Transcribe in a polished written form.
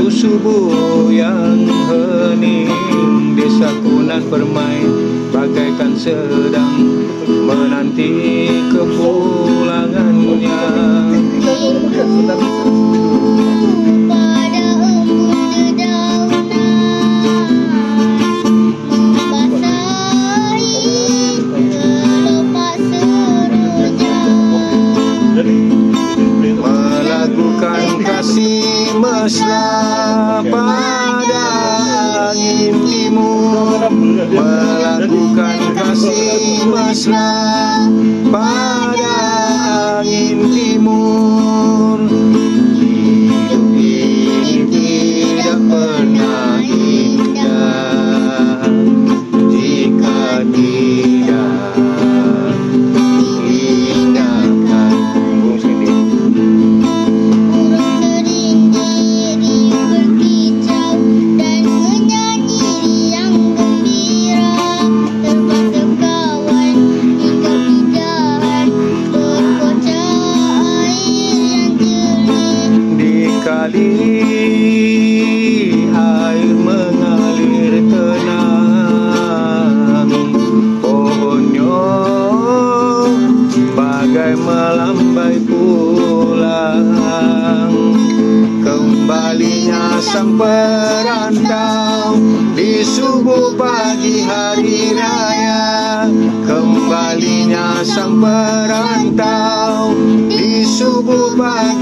subuh yang hening, desa Kunan Permai bagaikan sedang menanti kepulangannya. Melakukan kasih mesra pada angin timur, melakukan kasih mesra pada angin timur. Hidup ini tidak pernah indah jika tidak diindahkan. Kali air mengalir tenang, pohonnya bagai melambai pulang. Kembalinya sang perantau di subuh pagi hari raya. Kembalinya sang perantau di subuh pagi